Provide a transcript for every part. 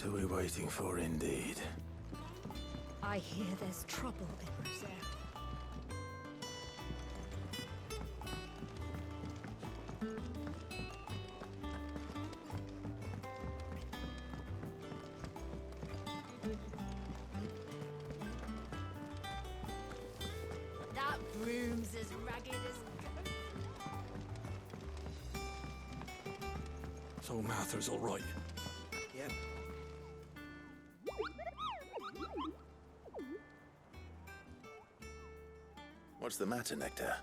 What are we waiting for, indeed? I hear there's trouble in Rosetta. That broom's as ragged as... So Mather's all right. Yep. What's the matter, Nectar?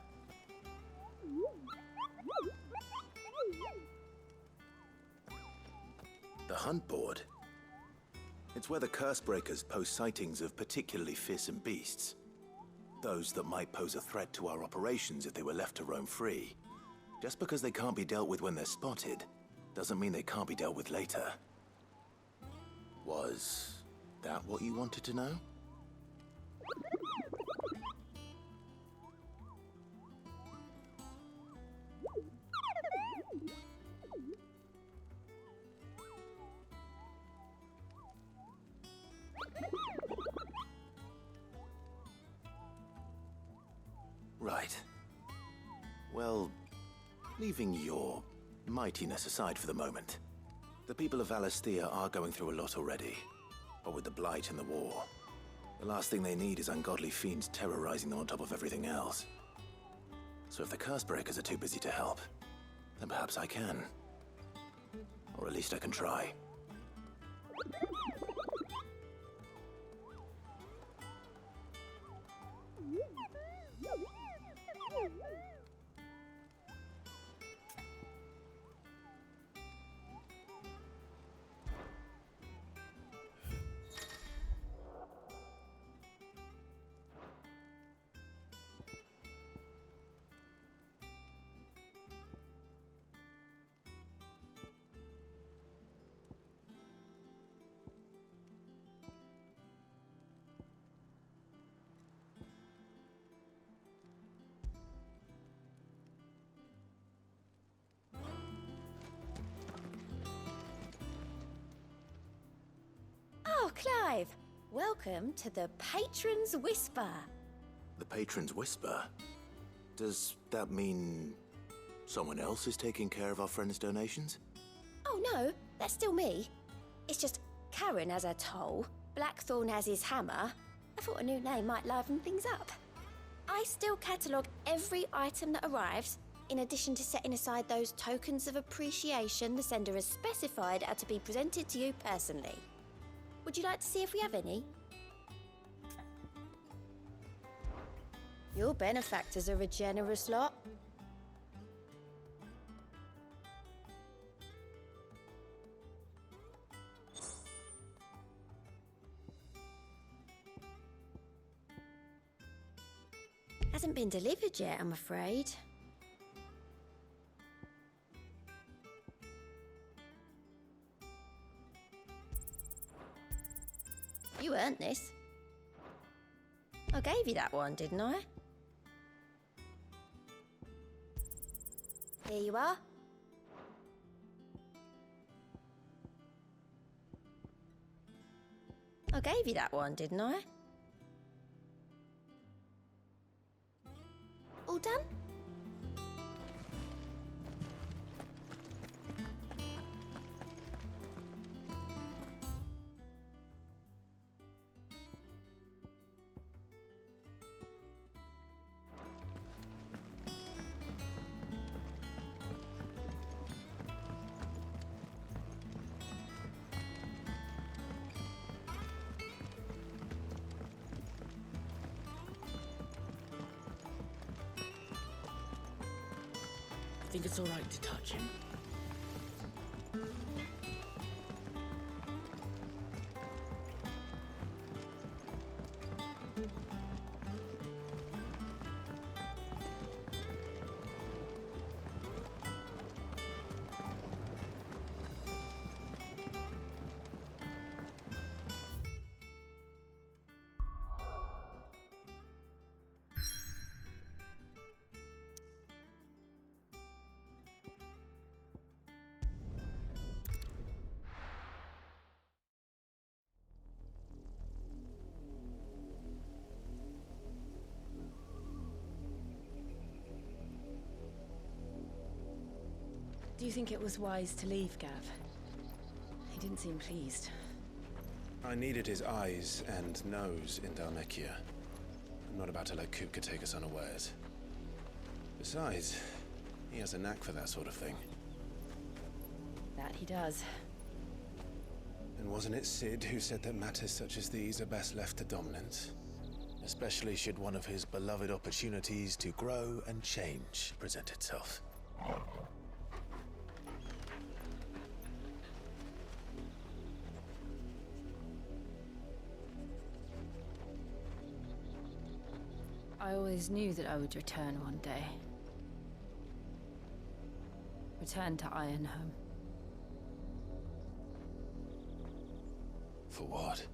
The hunt board? It's where the Cursebreakers post sightings of particularly fearsome beasts. Those that might pose a threat to our operations if they were left to roam free. Just because they can't be dealt with when they're spotted, doesn't mean they can't be dealt with later. Was that what you wanted to know? Right. Well, leaving your mightiness aside for the moment, the people of Valisthea are going through a lot already. But with the Blight and the war, the last thing they need is ungodly fiends terrorizing them on top of everything else. So if the Cursebreakers are too busy to help, then perhaps I can. Or at least I can try. Oh, Clive! Welcome to the Patron's Whisper. The Patron's Whisper? Does that mean someone else is taking care of our friend's donations? Oh no, that's still me. It's just Karen has her toll, Blackthorn has his hammer. I thought a new name might liven things up. I still catalogue every item that arrives, in addition to setting aside those tokens of appreciation the sender has specified are to be presented to you personally. Would you like to see if we have any? Your benefactors are a generous lot. Hasn't been delivered yet, I'm afraid. You earned this. I gave you that one, didn't I? Here you are. I gave you that one, didn't I? All done? I think it's all right to touch him. you think it was wise to leave Gav? He didn't seem pleased. I needed his eyes and nose in Dhalmekia. I'm not about to let Kupka take us unawares. Besides, he has a knack for that sort of thing. That he does. And wasn't it Sid who said that matters such as these are best left to dominance? Especially should one of his beloved opportunities to grow and change present itself. I always knew that I would return one day. Return to Ironhome. For what?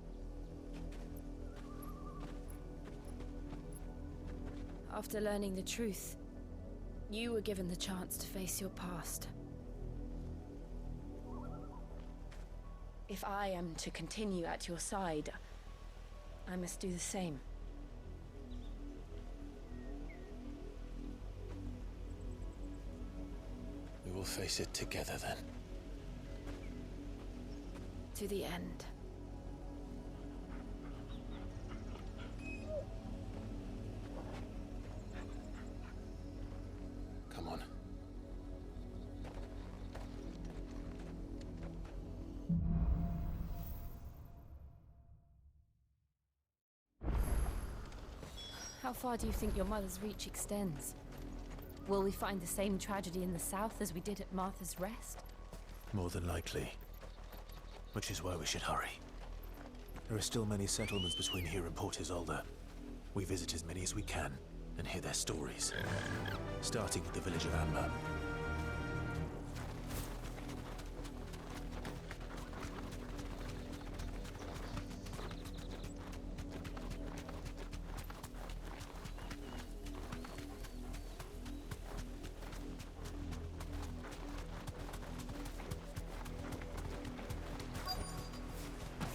After learning the truth, you were given the chance to face your past. If I am to continue at your side, I must do the same. We will face it together then. To the end. Come on. How far do you think your mother's reach extends? Will we find the same tragedy in the south as we did at Martha's Rest? More than likely. Which is why we should hurry. There are still many settlements between here and Port Isolde. We visit as many as we can and hear their stories. Starting with the village of Amber.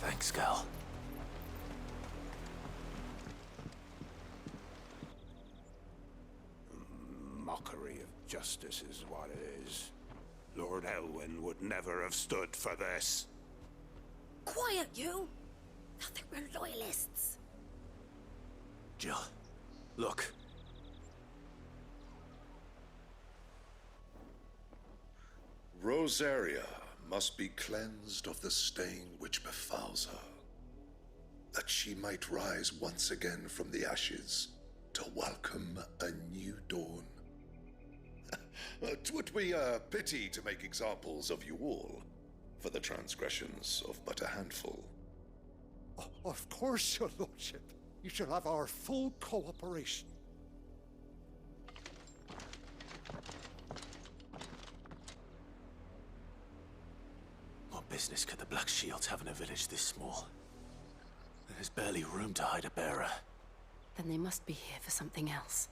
Thanks, Gal. Mockery of justice is what it is. Lord Elwyn would never have stood for this. Quiet, you! I think we're loyalists. Jill, look. Rosaria must be cleansed of the stain which befouls her, that she might rise once again from the ashes to welcome a new dawn. 'Twould be a pity to make examples of you all, for the transgressions of but a handful. Of course, your lordship. You shall have our full cooperation. What business could the Black Shields have in a village this small? There's barely room to hide a bearer. Then they must be here for something else.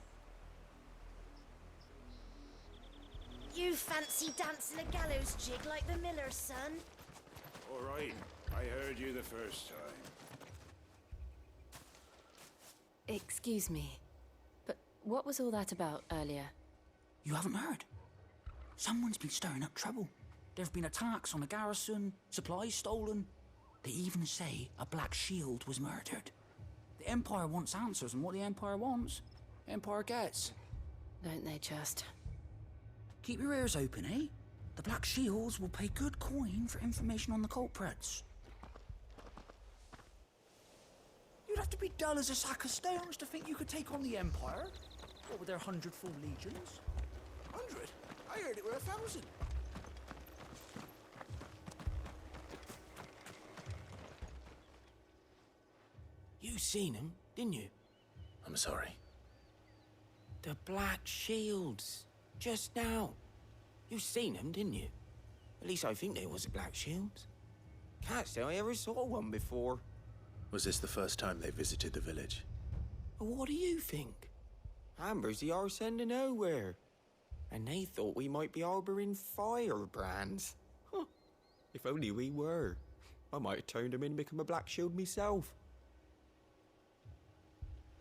You fancy dancing a gallows jig like the miller's son? All right, I heard you the first time. Excuse me, but what was all that about earlier? You haven't heard? Someone's been stirring up trouble. There have been attacks on the garrison, supplies stolen. They even say a Black Shield was murdered. The Empire wants answers, and what the Empire wants, Empire gets. Don't they just? Keep your ears open, eh? The Black Shields will pay good coin for information on the culprits. You'd have to be dull as a sack of stones to think you could take on the Empire. What with their 100 full legions? 100? I heard it were 1,000. You seen them, didn't you? I'm sorry. The Black Shields. Just now. You seen them, didn't you? At least I think they was the Black Shields. Can't say I ever saw one before. Was this the first time they visited the village? Well, what do you think? Amber's the arse end of nowhere. And they thought we might be harboring firebrands. Huh. If only we were. I might have turned them in and become a Black Shield myself.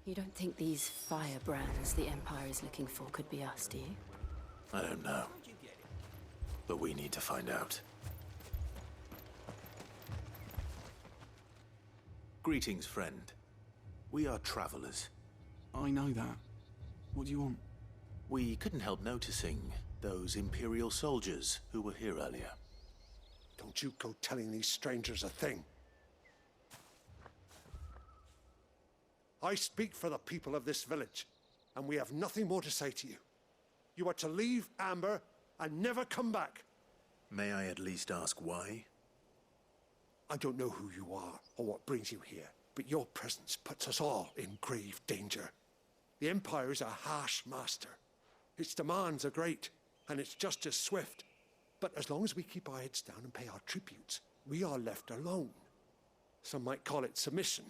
You don't think these firebrands the Empire is looking for could be us, do you? I don't know. But we need to find out. Greetings, friend. We are travelers. I know that. What do you want? We couldn't help noticing those Imperial soldiers who were here earlier. Don't you go telling these strangers a thing. I speak for the people of this village, and we have nothing more to say to you. You are to leave Amber and never come back. May I at least ask why? I don't know who you are or what brings you here, but your presence puts us all in grave danger. The Empire is a harsh master. Its demands are great, and its justice swift. But as long as we keep our heads down and pay our tributes, we are left alone. Some might call it submission.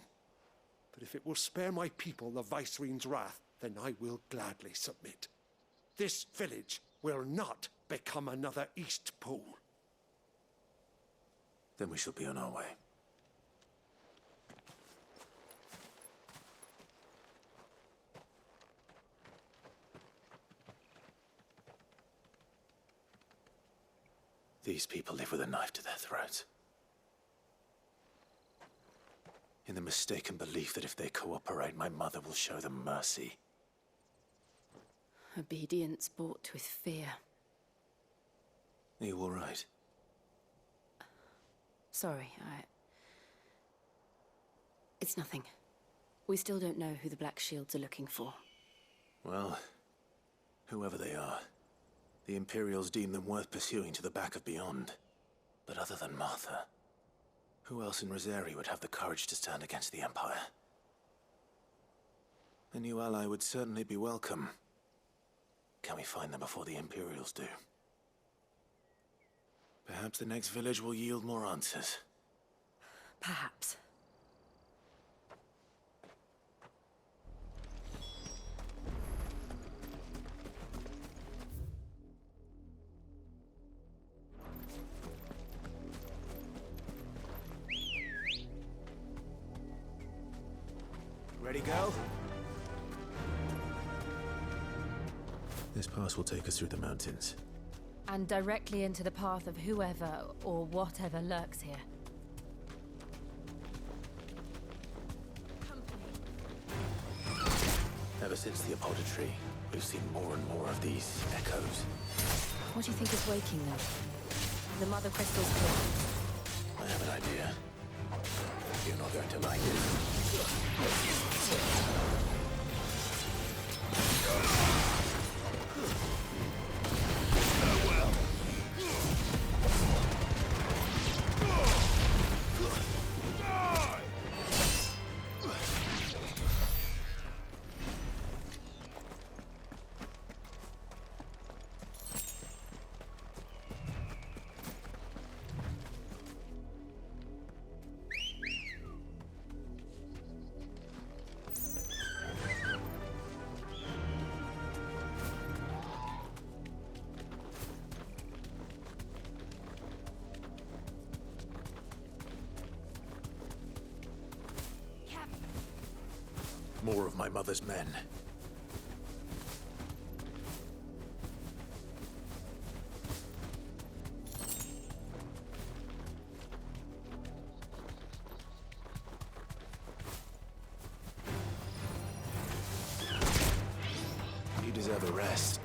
But if it will spare my people the Viceroy's wrath, then I will gladly submit. This village will not become another East Pole. Then we shall be on our way. These people live with a knife to their throats. In the mistaken belief that if they cooperate, my mother will show them mercy. Obedience bought with fear. Are you all right? Sorry, It's nothing. We still don't know who the Black Shields are looking for. Well, whoever they are, the Imperials deem them worth pursuing to the back of beyond. But other than Martha, who else in Rosari would have the courage to stand against the Empire? A new ally would certainly be welcome. Can we find them before the Imperials do? Perhaps the next village will yield more answers. Perhaps. Ready, go? This pass will take us through the mountains. And directly into the path of whoever or whatever lurks here. Ever since the apodatory, we've seen more and more of these echoes. What do you think is waking them? The mother crystal's here. I have an idea. You're not going to like it. More of my mother's men. You deserve a rest.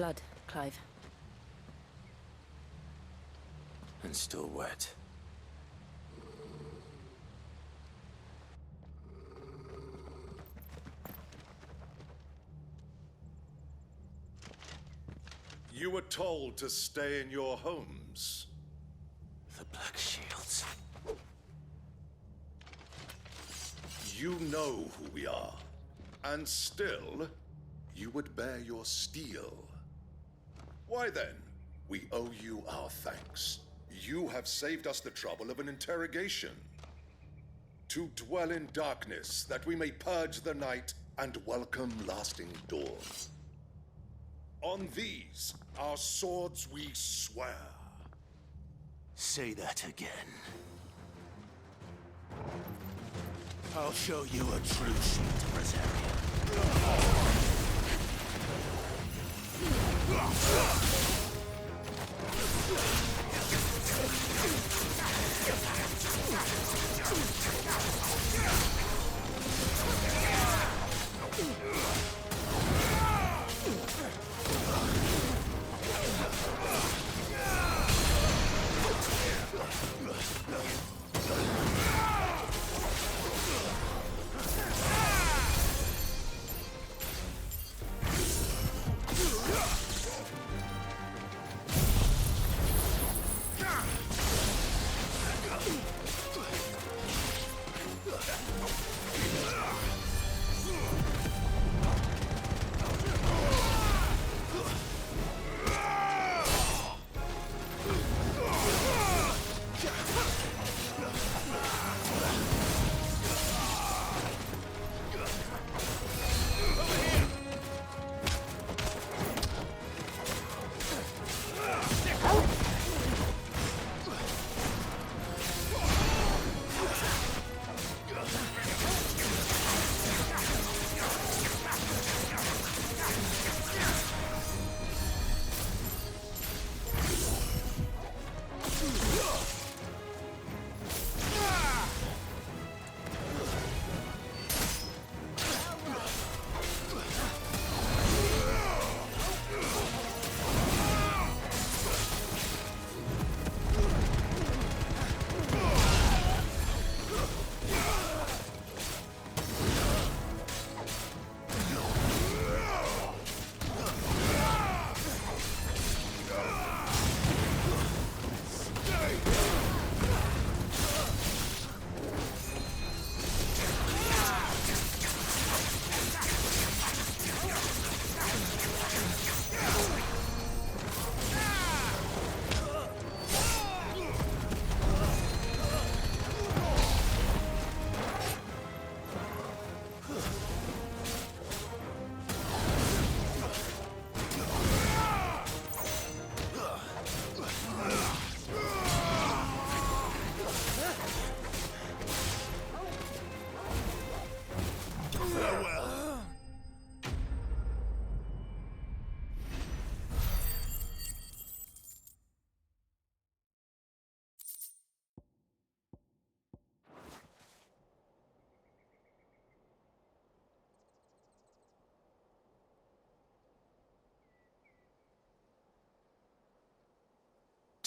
blood, Clive. And still wet. You were told to stay in your homes. The Black Shields. You know who we are. And still, you would bear your steel. Why then, we owe you our thanks. You have saved us the trouble of an interrogation. To dwell in darkness, that we may purge the night and welcome lasting dawn. On these, our swords we swear. Say that again. I'll show you a true shield, Rosaria.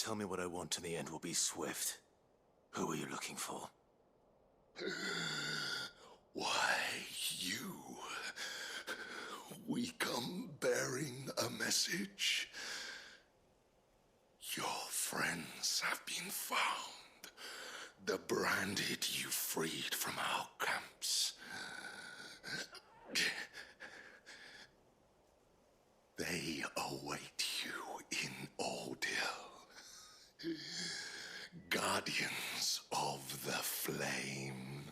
Tell me what I want and the end will be swift. Who are you looking for? Why, you. We come bearing a message. Your friends have been found. The branded you freed from our camps. They await you in Ordeal. Guardians of the Flame.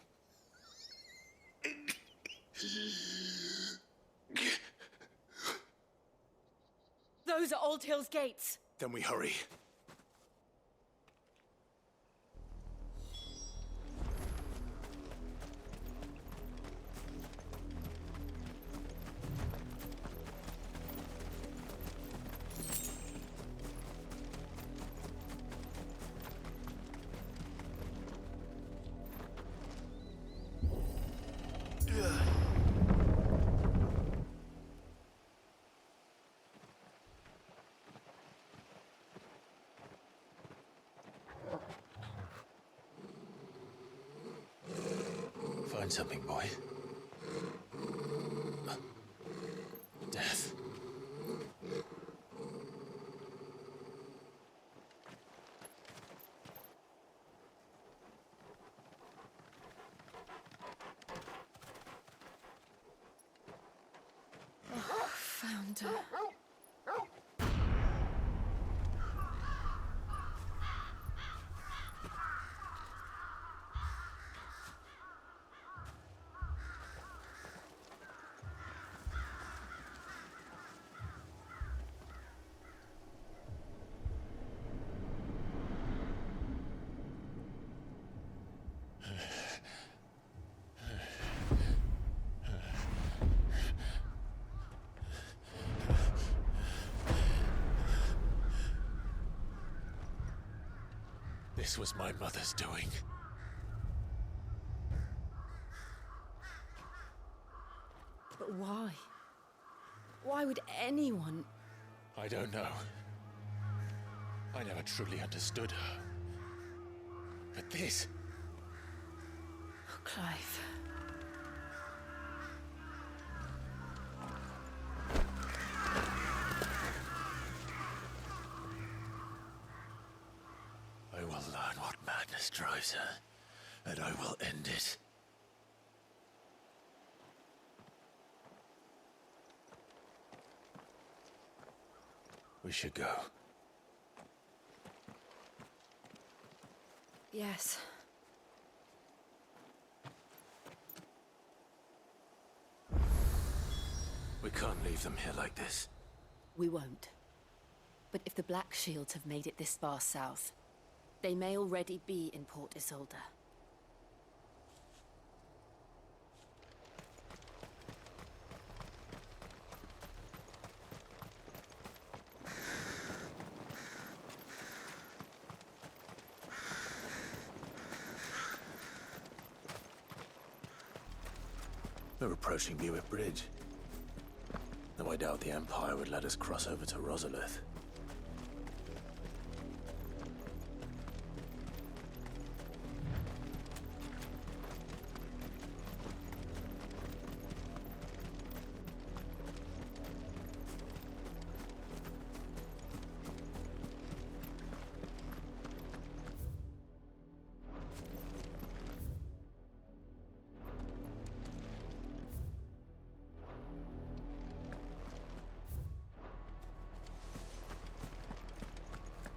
Those are Old Hill's gates. Then we hurry. find something, boy. Death. Found her. This was my mother's doing. But why? Why would anyone... I don't know. I never truly understood her. But this... Oh, Clive. I will learn what madness drives her, and I will end it. We should go. Yes. We can't leave them here like this. We won't. But if the Black Shields have made it this far south, they may already be in Port Isolde. We're approaching Buick Bridge. Though I doubt the Empire would let us cross over to Rosalith.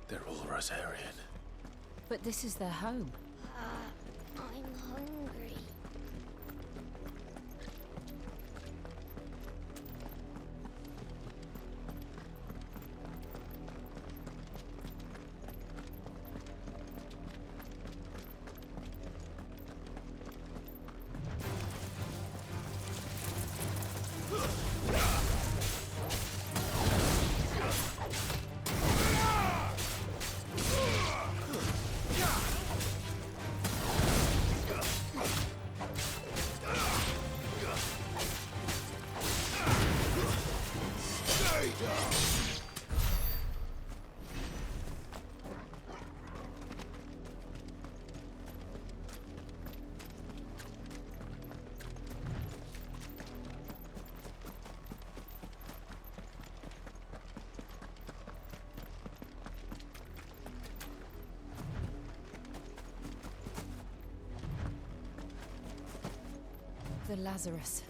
They're all Rosarian. But this is their home. I'm hungry. The Lazarus.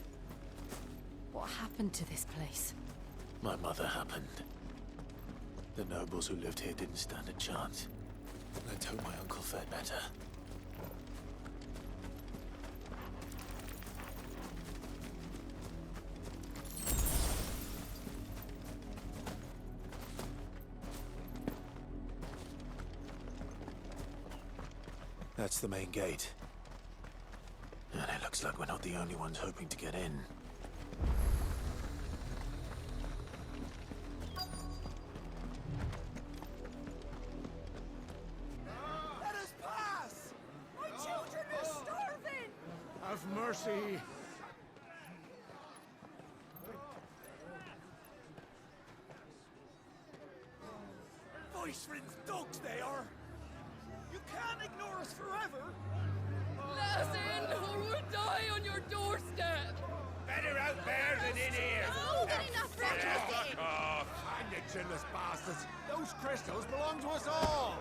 What happened to this place? My mother happened. The nobles who lived here didn't stand a chance. Let's hope my uncle fared better. That's the main gate. And it looks like we're not the only ones hoping to get in. Let us pass! My children are starving! Have mercy! Voice-ridden dogs they are! You can't ignore us forever! Let us in, or we'll die on your doorstep! Better out there than in here! More than enough for everything! Fuck off! And the chinless bastards! Those crystals belong to us all!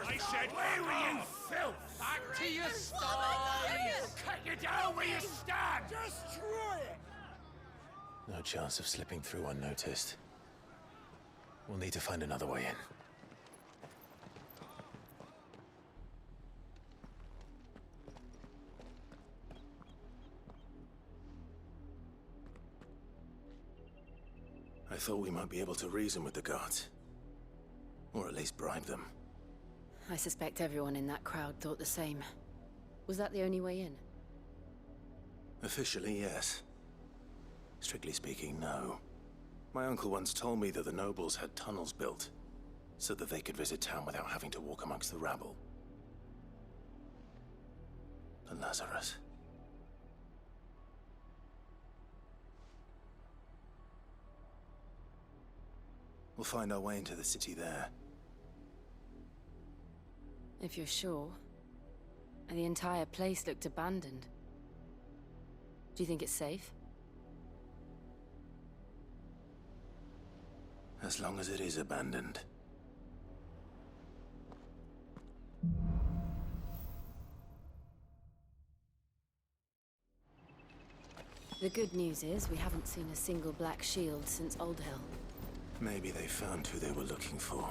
I said, where were you, filth? Back to your What am I doing? Cut you down where you stand! Destroy it! No chance of slipping through unnoticed. We'll need to find another way in. I thought we might be able to reason with the guards. Or at least bribe them. I suspect everyone in that crowd thought the same. Was that the only way in? Officially, yes. Strictly speaking, no. My uncle once told me that the nobles had tunnels built, so that they could visit town without having to walk amongst the rabble. And Lazarus. We'll find our way into the city there. If you're sure. The entire place looked abandoned. Do you think it's safe? As long as it is abandoned. The good news is we haven't seen a single black shield since Old Hill. Maybe they found who they were looking for.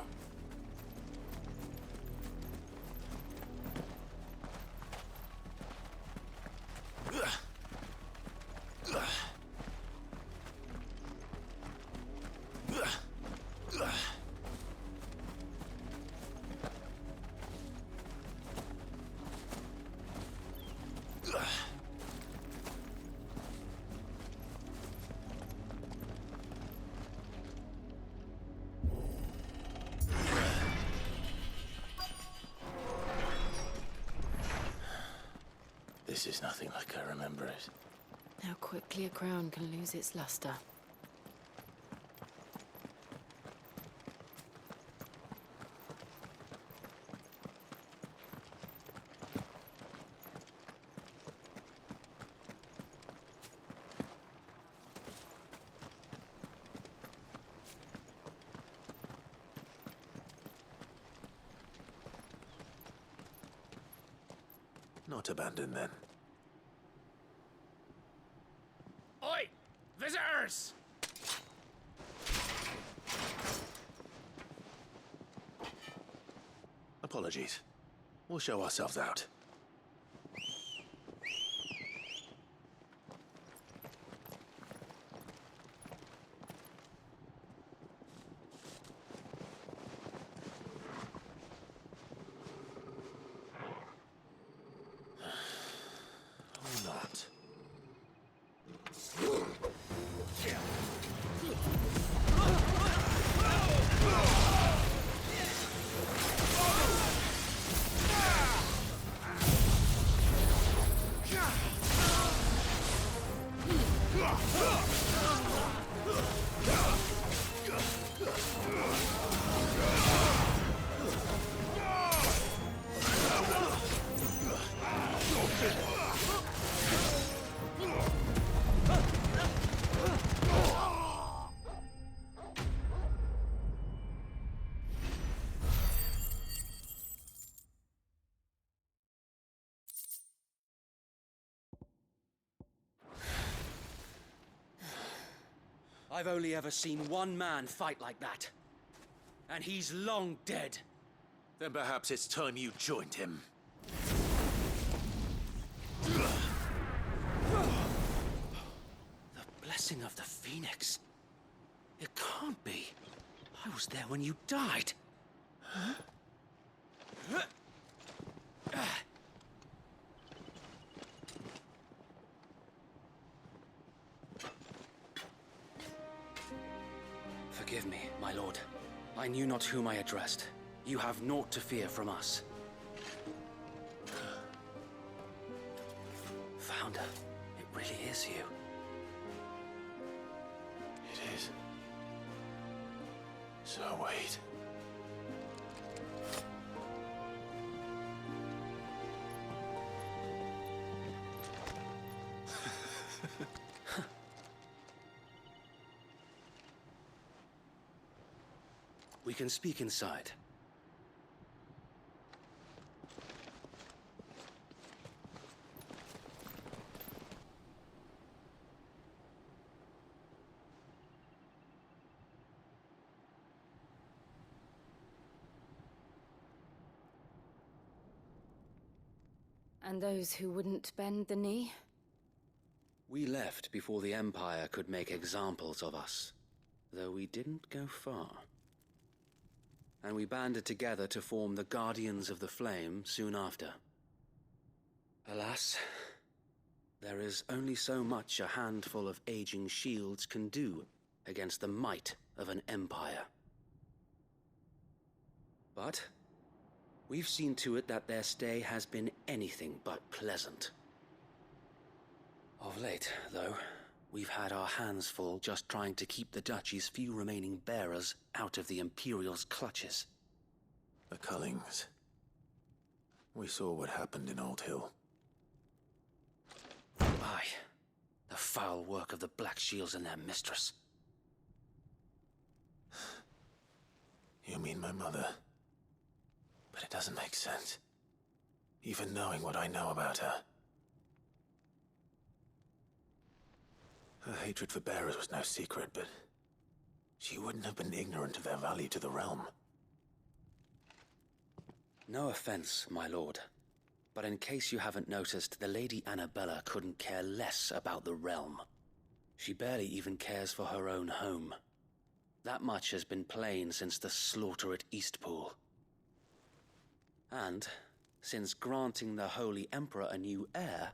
This is nothing like I remember it. How quickly a crown can lose its luster. Not abandoned, then. Oi! Visitors! Apologies. We'll show ourselves out. Or not. I've only ever seen one man fight like that. And he's long dead. Then perhaps it's time you joined him. The blessing of the Phoenix. It can't be. I was there when you died. Huh? Forgive me, my lord. I knew not whom I addressed. You have naught to fear from us. Founder, it really is you. It is. So wait. can speak inside. And those who wouldn't bend the knee? We left before the Empire could make examples of us, though we didn't go far. And we banded together to form the Guardians of the Flame soon after. Alas, there is only so much a handful of aging shields can do against the might of an empire. But we've seen to it that their stay has been anything but pleasant. Of late, though, we've had our hands full just trying to keep the Duchy's few remaining bearers out of the Imperial's clutches. The Cullings. We saw what happened in Old Hill. Aye. The foul work of the Black Shields and their mistress. You mean my mother? But it doesn't make sense. Even knowing what I know about her. Her hatred for bearers was no secret, but she wouldn't have been ignorant of their value to the realm. No offense, my lord, but in case you haven't noticed, the Lady Annabella couldn't care less about the realm. She barely even cares for her own home. That much has been plain since the slaughter at Eastpool. And, since granting the Holy Emperor a new heir,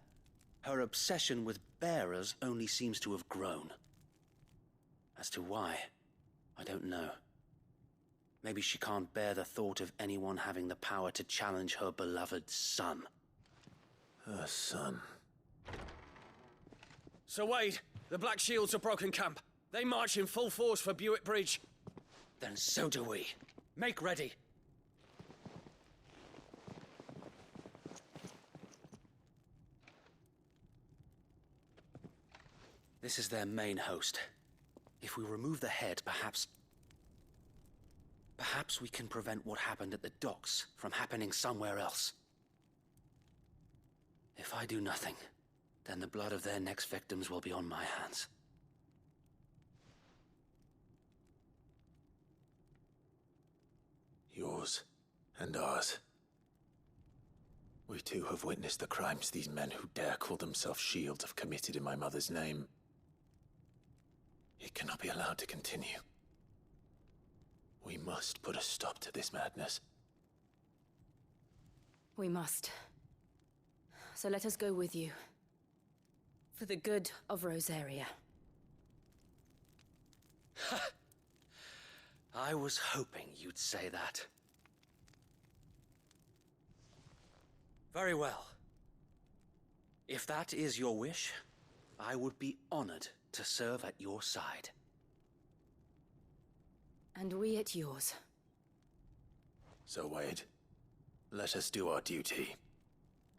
her obsession with bearers only seems to have grown. As to why, I don't know. Maybe she can't bear the thought of anyone having the power to challenge her beloved son. Her son. Sir Wade, the Black Shields have broken camp. They march in full force for Buick Bridge. Then so do we. Make ready. This is their main host. If we remove the head, perhaps we can prevent what happened at the docks from happening somewhere else. If I do nothing, then the blood of their next victims will be on my hands. Yours and ours. We too have witnessed the crimes these men who dare call themselves shields have committed in my mother's name. It cannot be allowed to continue. We must put a stop to this madness. We must. So let us go with you. For the good of Rosaria. I was hoping you'd say that. Very well. If that is your wish, I would be honored to serve at your side. And we at yours. So, Wade, let us do our duty.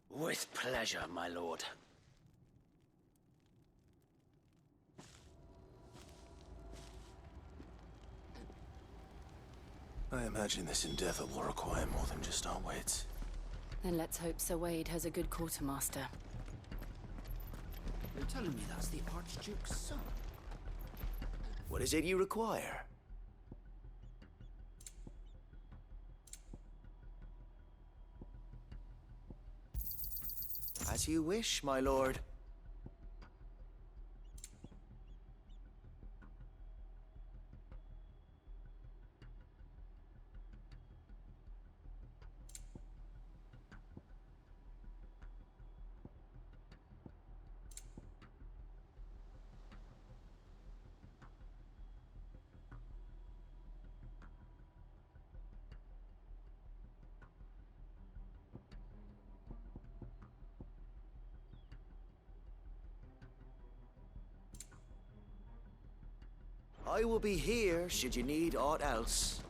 With pleasure, my lord. I imagine this endeavor will require more than just our wits. Then let's hope Sir Wade has a good quartermaster. You're telling me that's the Archduke's son? What is it you require? As you wish, my lord. I will be here should you need aught else.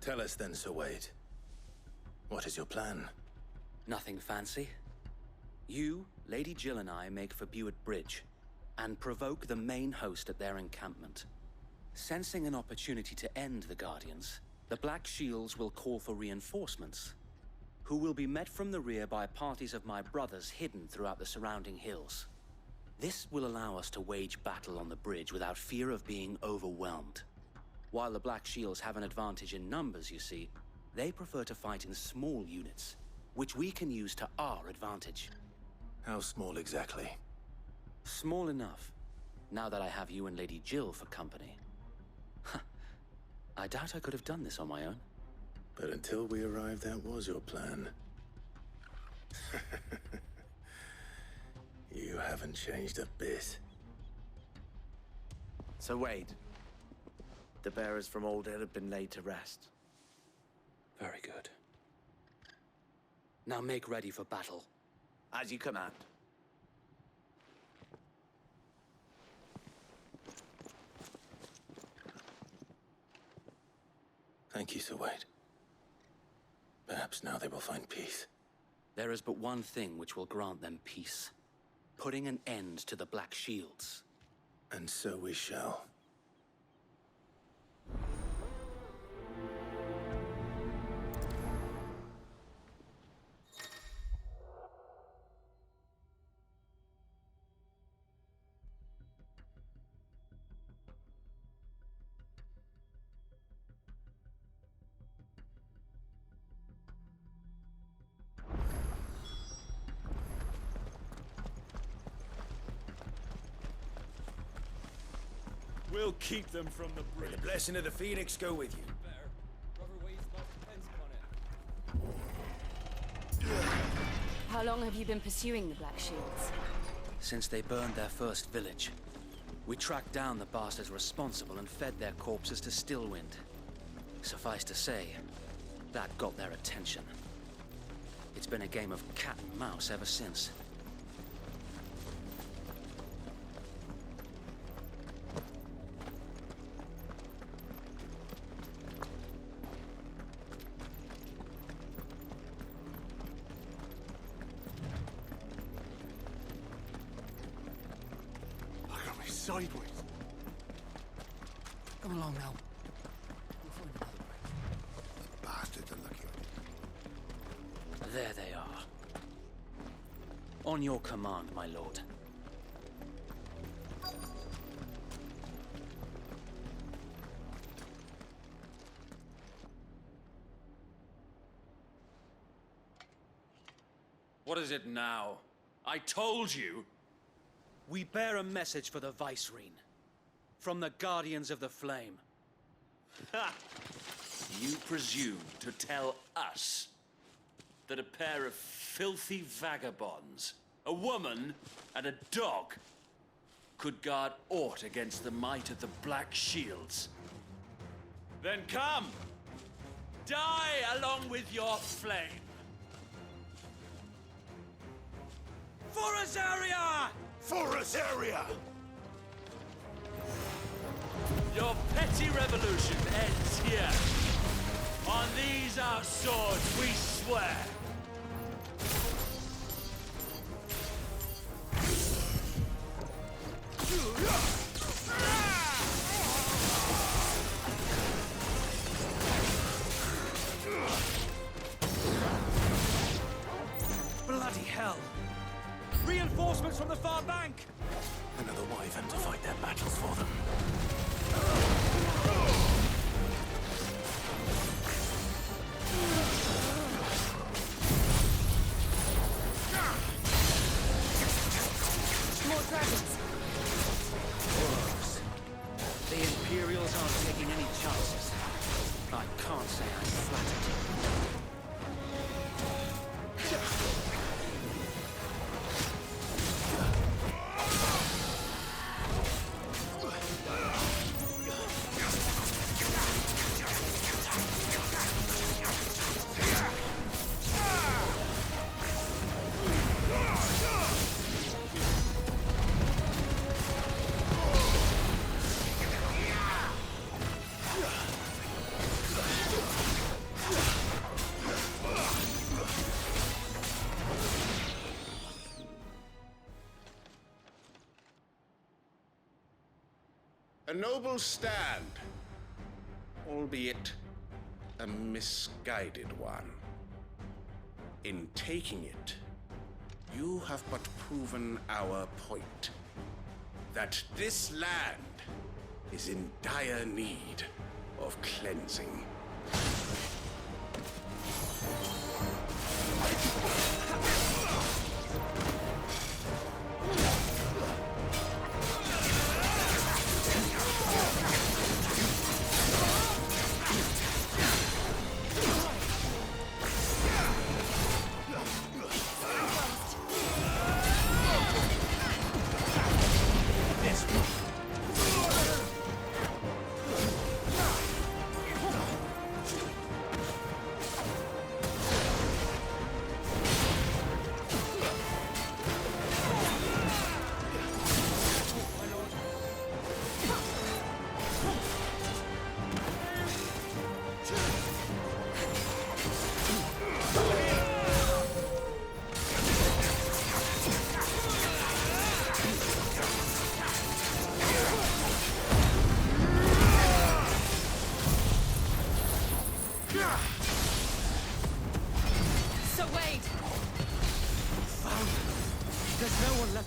Tell us then, Sir Wade. What is your plan? Nothing fancy. You, Lady Jill and I make for Buett Bridge and provoke the main host at their encampment. Sensing an opportunity to end the Guardians, the Black Shields will call for reinforcements, who will be met from the rear by parties of my brothers hidden throughout the surrounding hills. This will allow us to wage battle on the bridge without fear of being overwhelmed. While the Black Shields have an advantage in numbers, you see, they prefer to fight in small units, which we can use to our advantage. How small exactly? Small enough, now that I have you and Lady Jill for company. I doubt I could have done this on my own. But until we arrived, that was your plan. You haven't changed a bit. So Wade, the bearers from Old Hill have been laid to rest. Very good. Now make ready for battle. As you command. Thank you, Sir Wade. Perhaps now they will find peace. There is but one thing which will grant them peace. Putting an end to the Black Shields. And so we shall. We'll keep them from the bridge. May the blessing of the Phoenix go with you. How long have you been pursuing the Black Shields? Since they burned their first village. We tracked down the bastards responsible and fed their corpses to Stillwind. Suffice to say, that got their attention. It's been a game of cat and mouse ever since. Sideways. Come along now. The bastards are lucky. There they are. On your command, my lord. What is it now? I told you! We bear a message for the Vicereine. From the Guardians of the Flame. Ha! You presume to tell us that a pair of filthy vagabonds, a woman and a dog, could guard aught against the might of the Black Shields? Then come! Die along with your flame! For Azaria! For Azaria! Your petty revolution ends here. On these our swords we swear. Bloody hell! Reinforcements from the far bank! Another wyvern to fight their battles for them. More dragons! Orcs. The Imperials aren't taking any chances. I can't say I'm flattered. A noble stand, albeit a misguided one. In taking it, you have but proven our point, that this land is in dire need of cleansing.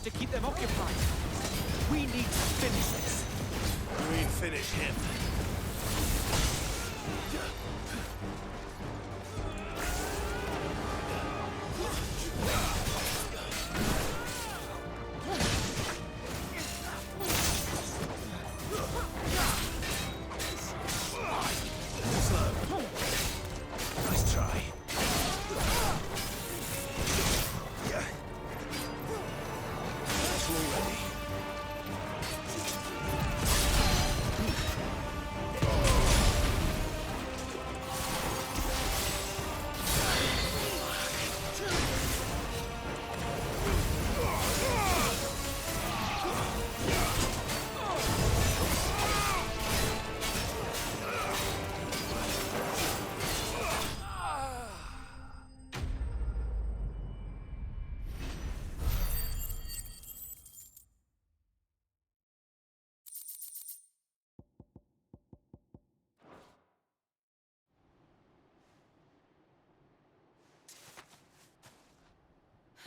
To keep them occupied. We need to finish this. We finish him. Nice try.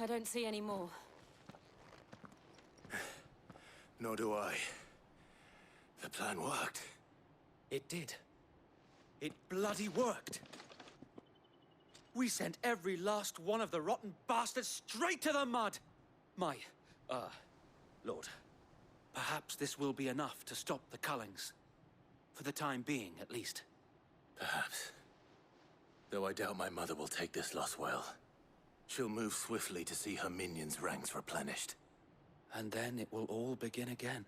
I don't see any more. Nor do I. The plan worked. It did. It bloody worked. We sent every last one of the rotten bastards straight to the mud! Lord, perhaps this will be enough to stop the Cullings. For the time being, at least. Perhaps. Though I doubt my mother will take this loss well. She'll move swiftly to see her minions' ranks replenished. And then it will all begin again.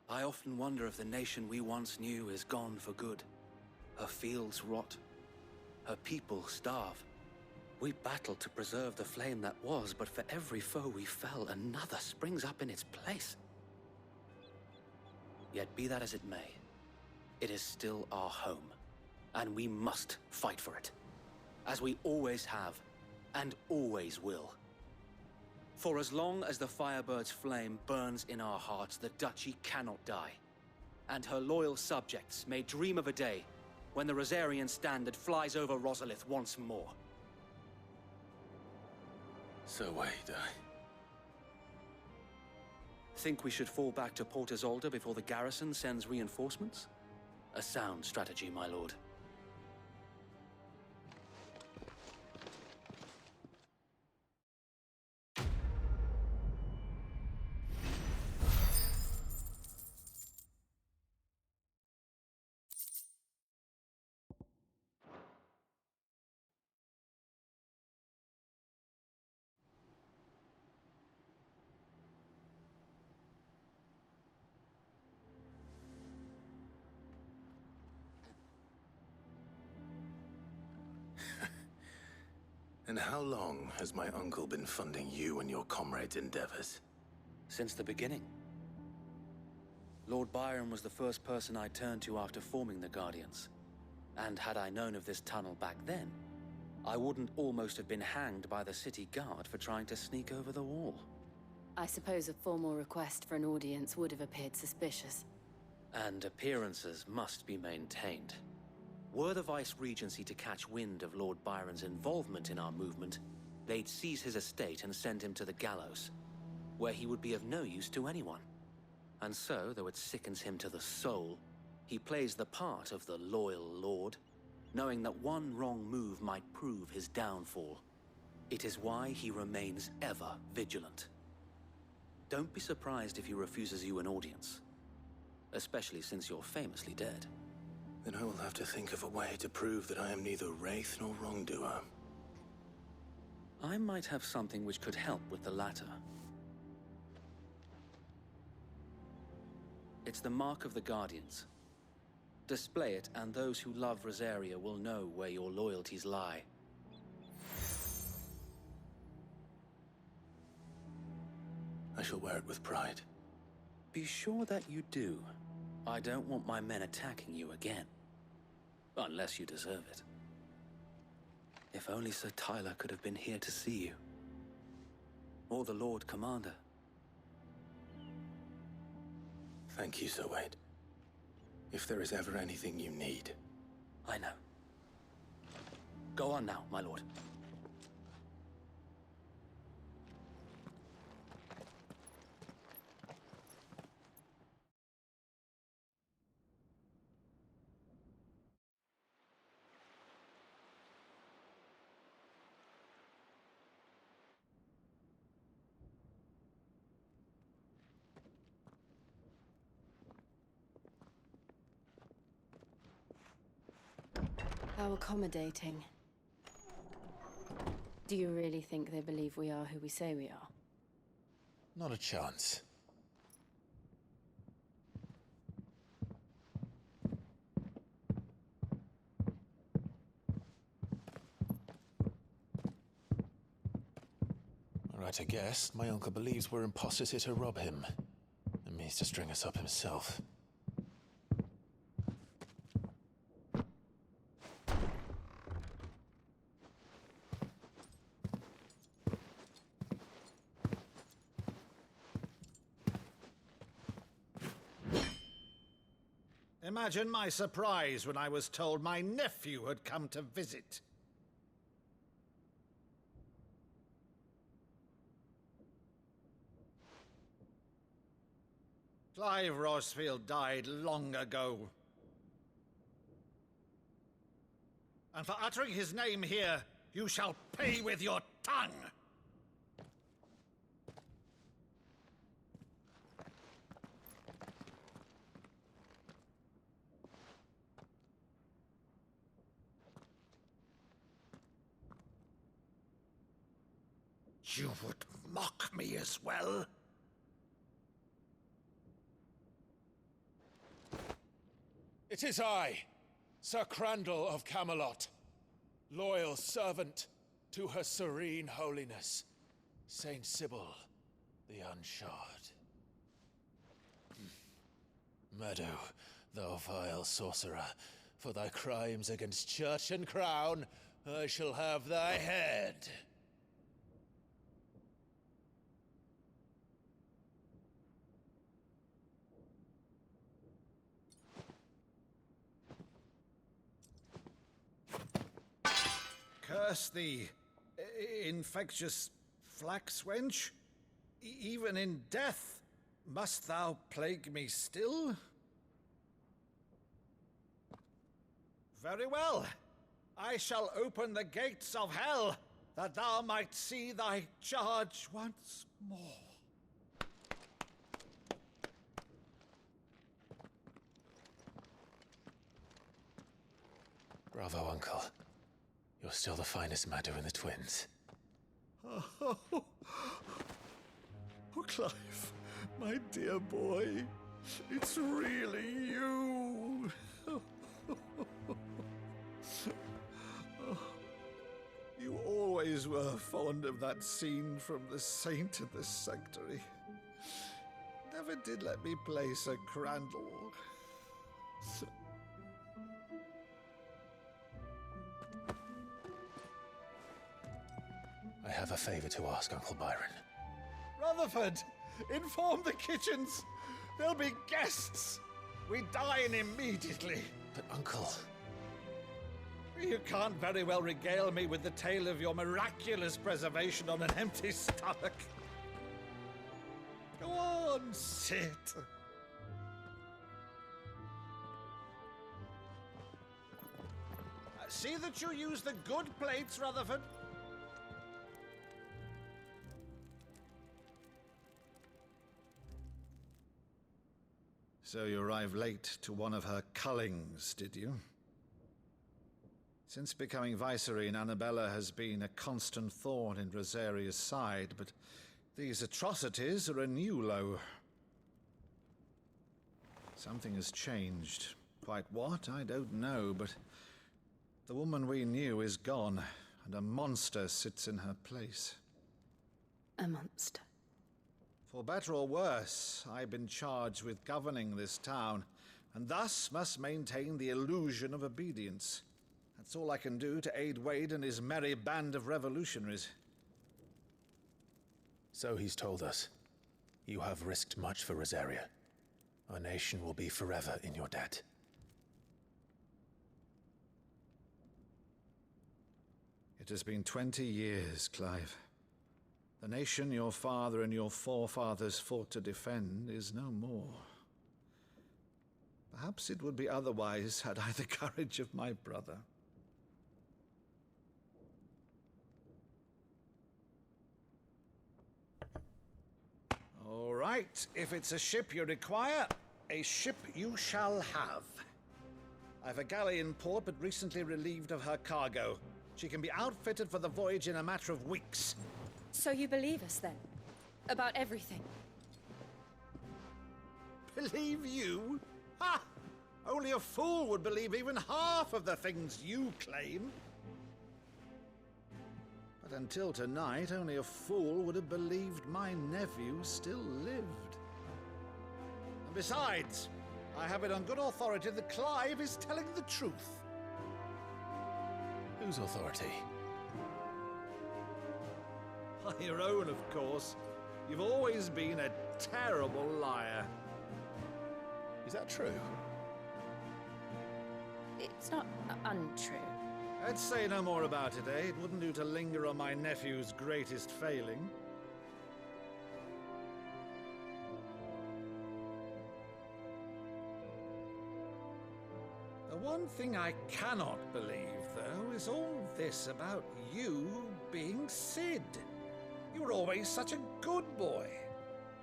I often wonder if the nation we once knew is gone for good. Her fields rot. Her people starve. We battled to preserve the flame that was, but for every foe we fell, another springs up in its place. Yet be that as it may, it is still our home, and we must fight for it. As we always have, and always will. For as long as the Firebird's flame burns in our hearts, the Duchy cannot die. And her loyal subjects may dream of a day when the Rosarian standard flies over Rosalith once more. So wait, Think we should fall back to Port Isolde before the garrison sends reinforcements? A sound strategy, my lord. And how long has my uncle been funding you and your comrades' endeavors? Since the beginning. Lord Byron was the first person I turned to after forming the Guardians. And had I known of this tunnel back then, I wouldn't almost have been hanged by the city guard for trying to sneak over the wall. I suppose a formal request for an audience would have appeared suspicious. And appearances must be maintained. Were the Vice-Regency to catch wind of Lord Byron's involvement in our movement, they'd seize his estate and send him to the gallows, where he would be of no use to anyone. And so, though it sickens him to the soul, he plays the part of the loyal lord, knowing that one wrong move might prove his downfall. It is why he remains ever vigilant. Don't be surprised if he refuses you an audience, especially since you're famously dead. Then I will have to think of a way to prove that I am neither wraith nor wrongdoer. I might have something which could help with the latter. It's the Mark of the Guardians. Display it, and those who love Rosaria will know where your loyalties lie. I shall wear it with pride. Be sure that you do. I don't want my men attacking you again. Unless you deserve it. If only Sir Tyler could have been here to see you. Or the Lord Commander. Thank you, Sir Wade. If there is ever anything you need. I know. Go on now, my lord. How accommodating. Do you really think they believe we are who we say we are? Not a chance. Right, I guess. My uncle believes we're imposters here to rob him. And means to string us up himself. Imagine my surprise when I was told my nephew had come to visit. Clive Rosfield died long ago. And for uttering his name here, you shall pay with your tongue! You would mock me as well? It is I, Sir Crandall of Camelot, loyal servant to Her Serene Holiness, Saint Sybil the Unshod. Meadow, thou vile sorcerer, for thy crimes against church and crown, I shall have thy head. Curse thee, infectious flax wench. Even in death, must thou plague me still? Very well. I shall open the gates of hell, that thou might see thy charge once more. Bravo, Uncle. You're still the finest Meadow in the twins. Oh, Clive, my dear boy, it's really you. You always were fond of that scene from The Saint in the Sanctuary. Never did let me play Sir Crandall. I have a favor to ask, Uncle Byron. Rutherford! Inform the kitchens! There'll be guests! We dine immediately! But, Uncle... You can't very well regale me with the tale of your miraculous preservation on an empty stomach. Go on, sit. See that you use the good plates, Rutherford. So you arrived late to one of her cullings, did you? Since becoming Vicereine, Annabella has been a constant thorn in Rosaria's side, but these atrocities are a new low. Something has changed. Quite what, I don't know, but the woman we knew is gone, and a monster sits in her place. A monster? For better or worse, I've been charged with governing this town, and thus must maintain the illusion of obedience. That's all I can do to aid Wade and his merry band of revolutionaries. So he's told us. You have risked much for Rosaria. Our nation will be forever in your debt. It has been 20 years, Clive. The nation your father and your forefathers fought to defend is no more. Perhaps it would be otherwise had I the courage of my brother. All right, if it's a ship you require, a ship you shall have. I've a galley in port, but recently relieved of her cargo. She can be outfitted for the voyage in a matter of weeks. So you believe us, then? About everything? Believe you? Ha! Only a fool would believe even half of the things you claim. But until tonight, only a fool would have believed my nephew still lived. And besides, I have it on good authority that Clive is telling the truth. Whose authority? By your own, of course. You've always been a terrible liar. Is that true? It's not untrue. I'd say no more about it, eh? It wouldn't do to linger on my nephew's greatest failing. The one thing I cannot believe, though, is all this about you being Sid. You were always such a good boy,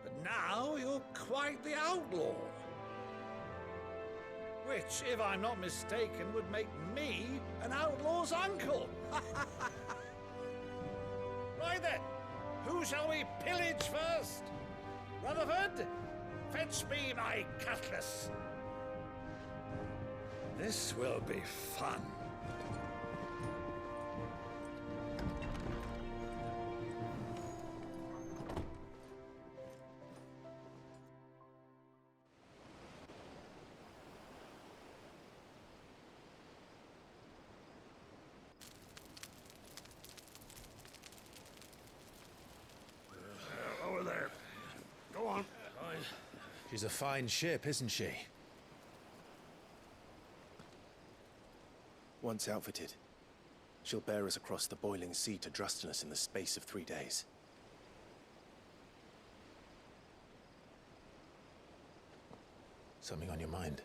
but now you're quite the outlaw. Which, if I'm not mistaken, would make me an outlaw's uncle. Right then, who shall we pillage first? Rutherford, fetch me my cutlass. This will be fun. Over there. Go on. She's a fine ship, isn't she? Once outfitted, she'll bear us across the boiling sea to Drustinus in the space of 3 days. Something on your mind?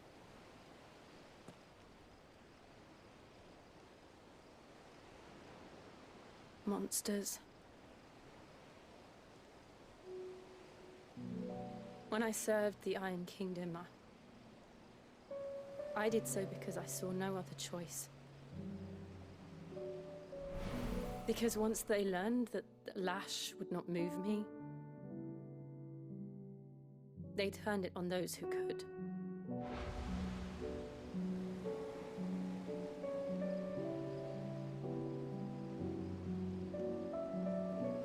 Monsters. When I served the Iron Kingdom, I did so because I saw no other choice. Because once they learned that the lash would not move me, they turned it on those who could.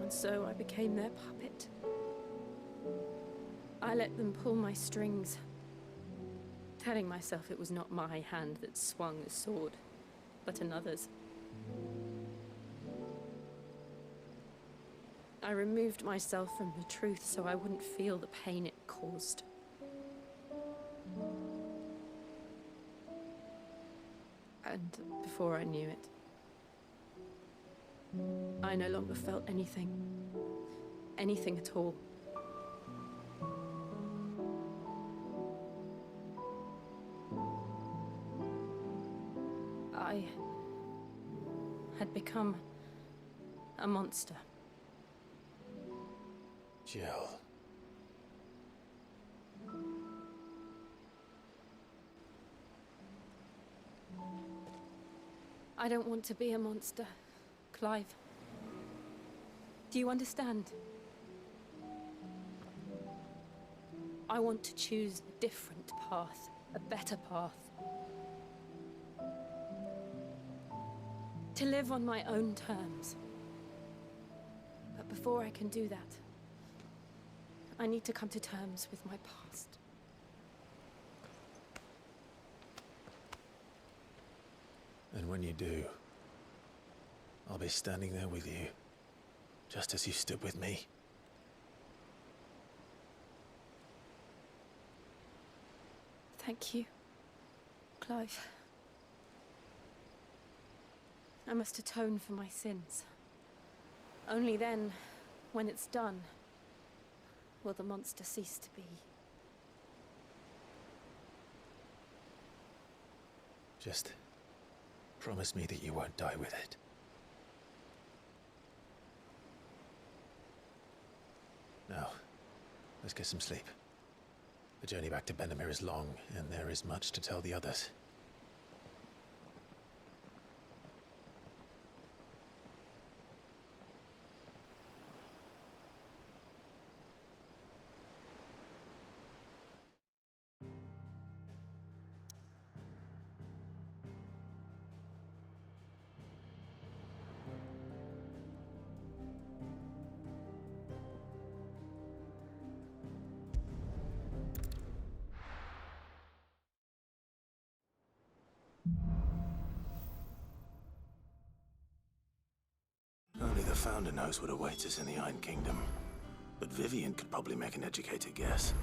And so I became their puppet. I let them pull my strings, telling myself it was not my hand that swung the sword, but another's. I removed myself from the truth so I wouldn't feel the pain it caused. And before I knew it, I no longer felt anything. Anything at all. I had become a monster. Jill. I don't want to be a monster, Clive. Do you understand? I want to choose a different path, a better path. To live on my own terms. But before I can do that, I need to come to terms with my past. And when you do, I'll be standing there with you, just as you stood with me. Thank you, Clive. I must atone for my sins. Only then, when it's done, will the monster cease to be. Just promise me that you won't die with it. Now, let's get some sleep. The journey back to Benamir is long, and there is much to tell the others. Only the Founder knows what awaits us in the Iron Kingdom. But Vivian could probably make an educated guess.